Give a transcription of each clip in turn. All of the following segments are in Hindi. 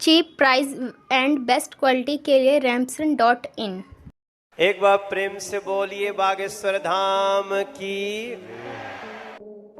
Cheap price and best quality के लिए Ramson.in। एक बार प्रेम से बोलिए बागेश्वर धाम की।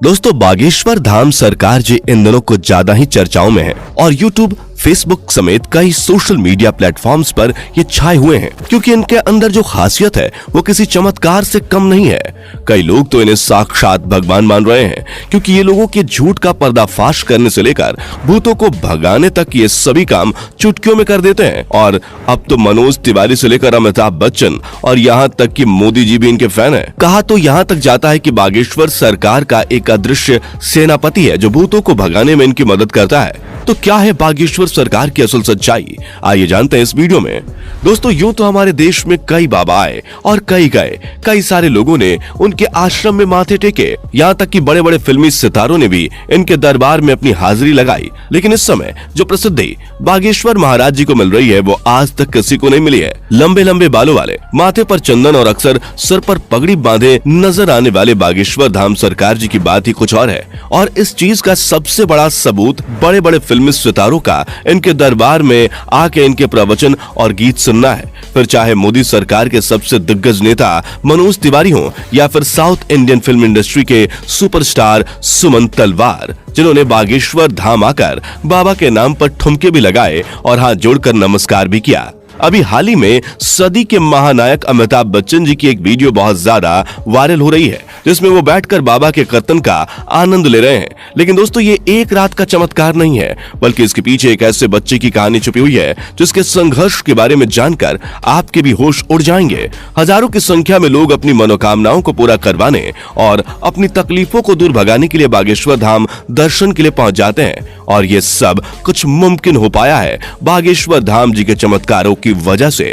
दोस्तों, बागेश्वर धाम सरकार जी इन दिनों कुछ ज्यादा ही चर्चाओं में है और YouTube, फेसबुक समेत कई सोशल मीडिया प्लेटफॉर्म्स पर ये छाए हुए हैं, क्योंकि इनके अंदर जो खासियत है वो किसी चमत्कार से कम नहीं है। कई लोग तो इन्हें साक्षात भगवान मान रहे हैं, क्योंकि ये लोगों के झूठ का पर्दाफाश करने से लेकर भूतों को भगाने तक ये सभी काम चुटकियों में कर देते हैं। और अब तो मनोज तिवारी से लेकर अमिताभ बच्चन और यहाँ तक कि मोदी जी भी इनके फैन है। कहा तो यहाँ तक जाता है कि बागेश्वर सरकार का एक अदृश्य सेनापति है जो भूतों को भगाने में इनकी मदद करता है। तो क्या है बागेश्वर सरकार की असल सच्चाई, आइए जानते हैं इस वीडियो में। दोस्तों, यूं तो हमारे देश में कई बाबा आए और कई गए, कई सारे लोगों ने उनके आश्रम में माथे टेके, यहाँ तक कि बड़े बड़े फिल्मी सितारों ने भी इनके दरबार में अपनी हाजिरी लगाई। लेकिन इस समय जो प्रसिद्धि बागेश्वर महाराज जी को मिल रही है वो आज तक किसी को नहीं मिली है। लंबे लंबे बालों वाले, माथे पर चंदन और अक्सर सर पर पगड़ी बांधे नजर आने वाले बागेश्वर धाम सरकार जी की बात ही कुछ और है। और इस चीज का सबसे बड़ा सबूत बड़े बड़े फिल्मी सितारों का इनके दरबार में आके इनके प्रवचन और गीत सुनना है। फिर चाहे मोदी सरकार के सबसे दिग्गज नेता मनोज तिवारी हो या फिर साउथ इंडियन फिल्म इंडस्ट्री के सुपरस्टार सुमन तलवार, जिन्होंने बागेश्वर धाम आकर बाबा के नाम पर ठुमके भी लगाए और हाथ जोड़कर नमस्कार भी किया। अभी हाल ही में सदी के महानायक अमिताभ बच्चन जी की एक वीडियो बहुत ज्यादा वायरल हो रही है, जिसमें वो बैठकर बाबा के कीर्तन का आनंद ले रहे हैं। लेकिन दोस्तों, ये एक रात का चमत्कार नहीं है, बल्कि इसके पीछे एक ऐसे बच्चे की कहानी छुपी हुई है जिसके संघर्ष के बारे में जानकर आपके भी होश उड़ जाएंगे। हजारों की संख्या में लोग अपनी मनोकामनाओं को पूरा करवाने और अपनी तकलीफों को दूर भगाने के लिए बागेश्वर धाम दर्शन के लिए पहुंच जाते हैं, और ये सब कुछ मुमकिन हो पाया है बागेश्वर धाम जी के चमत्कारों की वजह से।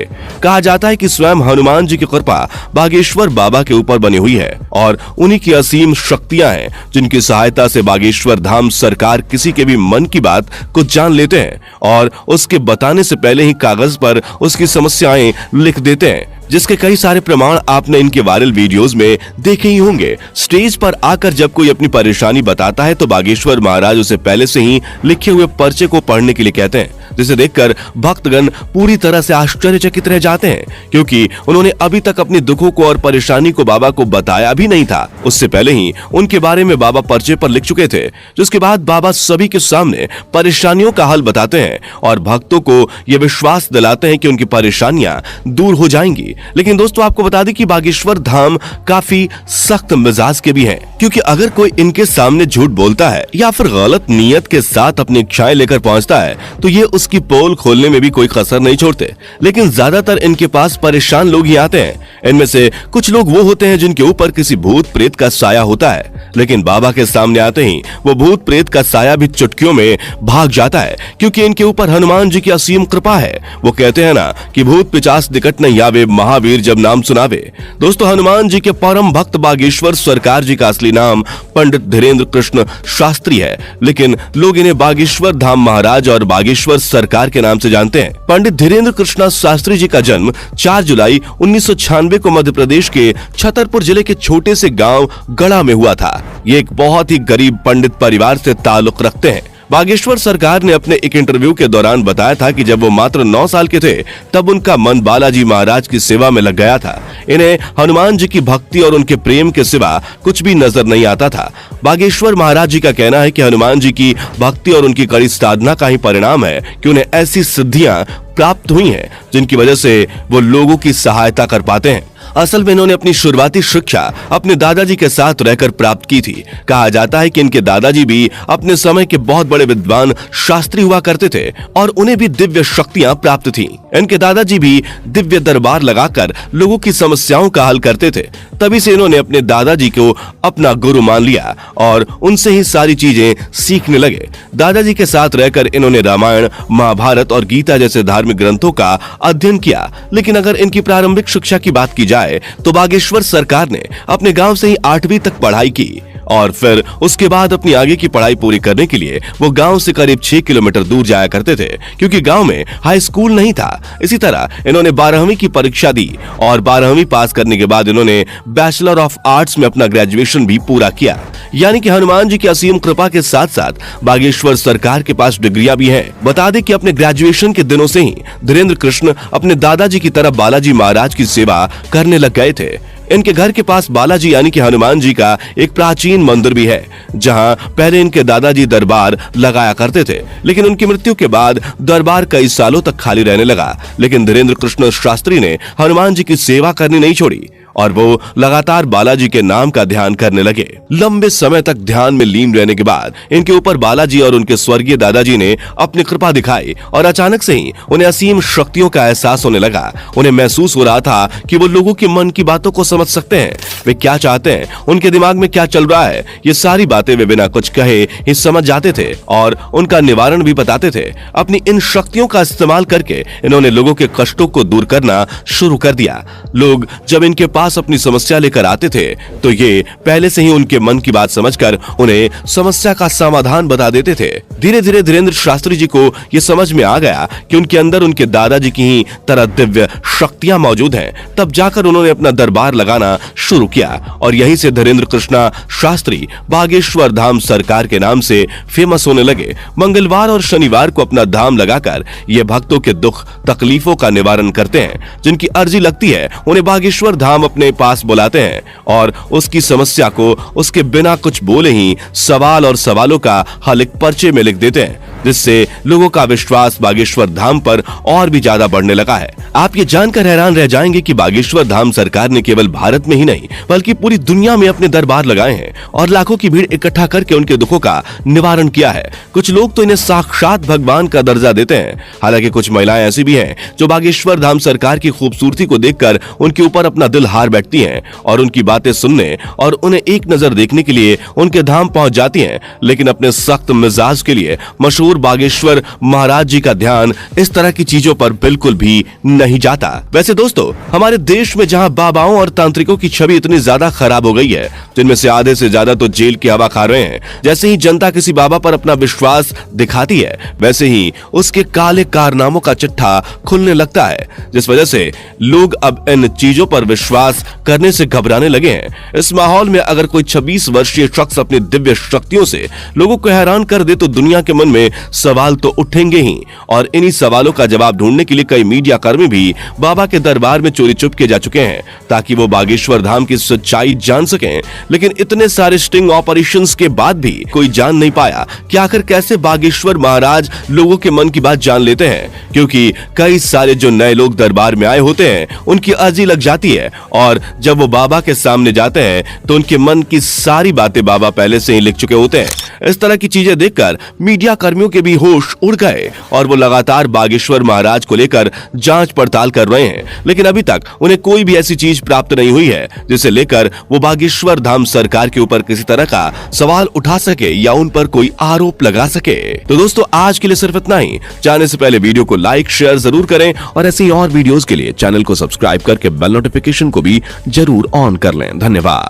कहा जाता है कि स्वयं हनुमान जी की कृपा बागेश्वर बाबा के ऊपर बनी हुई है और उन्हीं की असीम शक्तियां हैं जिनकी सहायता से बागेश्वर धाम सरकार किसी के भी मन की बात को जान लेते हैं और उसके बताने से पहले ही कागज पर उसकी समस्याएं लिख देते हैं, जिसके कई सारे प्रमाण आपने इनके वायरल वीडियोस में देखे ही होंगे। स्टेज पर आकर जब कोई अपनी परेशानी बताता है तो बागेश्वर महाराज उसे पहले से ही लिखे हुए पर्चे को पढ़ने के लिए कहते हैं, जिसे देखकर भक्तगण पूरी तरह से आश्चर्यचकित रह जाते हैं, क्योंकि उन्होंने अभी तक अपने दुखों को और परेशानी को बाबा को बताया भी नहीं था। उससे पहले ही उनके बारे में बाबा पर्चे पर लिख चुके थे, जिसके बाद बाबा सभी के सामने परेशानियों का हल बताते हैं और भक्तों को यह विश्वास दिलाते हैं कि उनकी परेशानियां दूर हो जाएंगी। लेकिन दोस्तों, आपको बता दें कि बागेश्वर धाम काफी सख्त मिजाज के भी हैं, क्योंकि अगर कोई इनके सामने झूठ बोलता है या फिर गलत नीयत के साथ अपनी इच्छाएं लेकर पहुंचता है तो ये उसकी पोल खोलने में भी कोई कसर नहीं छोड़ते। लेकिन ज्यादातर इनके पास परेशान लोग ही आते हैं। इनमें से कुछ लोग वो होते हैं जिनके ऊपर किसी भूत प्रेत का साया होता है, लेकिन बाबा के सामने आते ही वो भूत प्रेत का साया भी चुटकियों में भाग जाता है, क्योंकि इनके ऊपर हनुमान जी की असीम कृपा है। वो कहते हैं ना कि भूत पिचास निकट नहीं आवे, महावीर जब नाम सुनावे। दोस्तों, हनुमान जी के परम भक्त बागेश्वर सरकार जी का असली नाम पंडित धीरेन्द्र कृष्ण शास्त्री है, लेकिन लोग इन्हें बागेश्वर धाम महाराज और बागेश्वर सरकार के नाम से जानते हैं। पंडित धीरेन्द्र कृष्ण शास्त्री जी का जन्म 4 जुलाई 1996 को मध्य प्रदेश के छतरपुर जिले के छोटे से गांव गढ़ा में हुआ था। ये एक बहुत ही गरीब पंडित परिवार से ताल्लुक रखते हैं। बागेश्वर सरकार ने अपने एक इंटरव्यू के दौरान बताया था कि जब वो मात्र 9 साल के थे तब उनका मन बालाजी महाराज की सेवा में लग गया था। इन्हें हनुमान जी की भक्ति और उनके प्रेम के सिवा कुछ भी नजर नहीं आता था। बागेश्वर महाराज जी का कहना है कि हनुमान जी की भक्ति और उनकी कड़ी साधना का ही परिणाम है कि उन्हें ऐसी सिद्धियां प्राप्त हुई हैं जिनकी वजह से वो लोगों की सहायता कर पाते हैं। असल में इन्होंने अपनी शुरुआती शिक्षा अपने दादाजी के साथ रहकर प्राप्त की थी। कहा जाता है कि इनके दादाजी भी अपने समय के बहुत बड़े विद्वान शास्त्री हुआ करते थे और उन्हें भी दिव्य शक्तियां प्राप्त थीं। इनके दादाजी भी दिव्य दरबार लगाकर लोगों की समस्याओं का हल करते थे। तभी से इन्होंने अपने दादाजी को अपना गुरु मान लिया और उनसे ही सारी चीजें सीखने लगे। दादाजी के साथ रहकर इन्होंने रामायण, महाभारत और गीता जैसे धार्मिक ग्रंथों का अध्ययन किया। लेकिन अगर इनकी प्रारंभिक शिक्षा की बात की जाए तो बागेश्वर सरकार ने अपने गांव से ही 8वीं तक पढ़ाई की और फिर उसके बाद अपनी आगे की पढ़ाई पूरी करने के लिए वो गांव से करीब 6 किलोमीटर दूर जाया करते थे, क्योंकि गांव में हाई स्कूल नहीं था। इसी तरह इन्होंने 12वीं की परीक्षा दी और 12वीं पास करने के बाद इन्होंने बैचलर ऑफ आर्ट्स में अपना ग्रेजुएशन भी पूरा किया। यानी कि हनुमान जी की असीम कृपा के साथ साथ बागेश्वर सरकार के पास डिग्रियां भी हैं। बता दें कि अपने ग्रेजुएशन के दिनों से ही धीरेन्द्र कृष्ण अपने दादाजी की तरह बालाजी महाराज की सेवा करने लग गए थे। इनके घर के पास बालाजी यानी कि हनुमान जी का एक प्राचीन मंदिर भी है, जहां पहले इनके दादाजी दरबार लगाया करते थे, लेकिन उनकी मृत्यु के बाद दरबार कई सालों तक खाली रहने लगा। लेकिन धीरेन्द्र कृष्ण शास्त्री ने हनुमान जी की सेवा करनी नहीं छोड़ी और वो लगातार बालाजी के नाम का ध्यान करने लगे। लंबे समय तक ध्यान में लीन रहने के बाद इनके ऊपर बालाजी और उनके स्वर्गीय दादाजी ने अपनी कृपा दिखाई और अचानक से ही उन्हें असीम शक्तियों का एहसास होने लगा। उन्हें महसूस हो रहा था कि वो लोगों के मन की बातों को समझ सकते हैं, वे क्या चाहते हैं, उनके दिमाग में क्या चल रहा है। ये सारी बातें वे बिना कुछ कहे ही समझ जाते थे और उनका निवारण भी बताते थे। अपनी इन शक्तियों का इस्तेमाल करके इन्होंने लोगों के कष्टों को दूर करना शुरू कर दिया। लोग जब इनके पास अपनी समस्या लेकर आते थे तो ये पहले से ही उनके मन की बात समझकर उन्हें समस्या का समाधान बता देते थे। धीरे धीरे धीरेन्द्र शास्त्री जी को ये समझ में आ गया कि उनके अंदर उनके दादाजी की ही तरह दिव्य शक्तियां मौजूद हैं। तब जाकर उन्होंने अपना दरबार लगाना शुरू किया और यहीं से धीरेन्द्र कृष्णा शास्त्री बागेश्वर धाम सरकार के नाम से फेमस होने लगे। मंगलवार और शनिवार को अपना धाम लगाकर ये भक्तों के दुख तकलीफों का निवारण करते हैं। जिनकी अर्जी लगती है उन्हें बागेश्वर धाम अपने पास बुलाते हैं और उसकी समस्या को उसके बिना कुछ बोले ही सवाल और सवालों का हल एक पर्चे में लिख देते हैं, जिससे लोगों का विश्वास बागेश्वर धाम पर और भी ज्यादा बढ़ने लगा है। आप ये जानकर हैरान रह जाएंगे कि बागेश्वर धाम सरकार ने केवल भारत में ही नहीं बल्कि पूरी दुनिया में अपने दरबार लगाए हैं और लाखों की भीड़ इकट्ठा करके उनके दुखों का निवारण किया है। कुछ लोग तो इन्हें साक्षात भगवान का दर्जा देते हैं। हालांकि कुछ महिलाएं ऐसी भी हैं जो बागेश्वर धाम सरकार की खूबसूरती को देखकर उनके ऊपर अपना दिल हार बैठती हैं और उनकी बातें सुनने और उन्हें एक नजर देखने के लिए उनके धाम पहुंच जाती हैं। लेकिन अपने सख्त मिजाज के लिए मशहूर बागेश्वर महाराज जी का ध्यान इस तरह की चीजों पर बिल्कुल भी नहीं जाता। वैसे दोस्तों, हमारे देश में जहां बाबाओं और तांत्रिकों की छवि इतनी ज्यादा खराब हो गई है, जिनमें से आधे से ज्यादा तो जेल की हवा खा रहे हैं, जैसे ही जनता किसी बाबा पर अपना विश्वास दिखाती है वैसे ही उसके काले कारनामों का चिट्ठा खुलने लगता है, जिस वजह से लोग अब इन चीजों पर विश्वास करने से घबराने लगे हैं। इस माहौल में अगर कोई 26 वर्षीय शख्स अपनी दिव्य शक्तियों से लोगों को हैरान कर दे तो दुनिया के मन में सवाल तो उठेंगे ही और इन्हीं सवालों का जवाब ढूंढने के लिए कई मीडिया कर्मी भी बाबा के दरबार में चोरी चुपके जा चुके हैं ताकि वो बागेश्वर धाम की सच्चाई जान सकें। लेकिन इतने सारे स्टिंग ऑपरेशंस के बाद भी कोई जान नहीं पाया कि आखिर कैसे बागेश्वर महाराज लोगों के मन की बात जान लेते हैं, क्योंकि कई सारे जो नए लोग दरबार में आए होते हैं उनकी अर्जी लग जाती है और जब वो बाबा के सामने जाते हैं तो उनके मन की सारी बातें बाबा पहले से ही लिख चुके होते हैं। इस तरह की चीजें देखकर मीडिया कर्मियों के भी होश उड़ गए और वो लगातार बागेश्वर महाराज को लेकर जांच पड़ताल कर रहे हैं, लेकिन अभी तक उन्हें कोई भी ऐसी चीज प्राप्त नहीं हुई है जिसे लेकर वो बागेश्वर धाम सरकार के ऊपर किसी तरह का सवाल उठा सके या उन पर कोई आरोप लगा सके। तो दोस्तों, आज के लिए सिर्फ इतना ही। जाने से पहले वीडियो को लाइक शेयर जरूर करें और ऐसे ही और वीडियोस के लिए चैनल को सब्सक्राइब करके बेल नोटिफिकेशन को भी जरूर ऑन कर लें। धन्यवाद।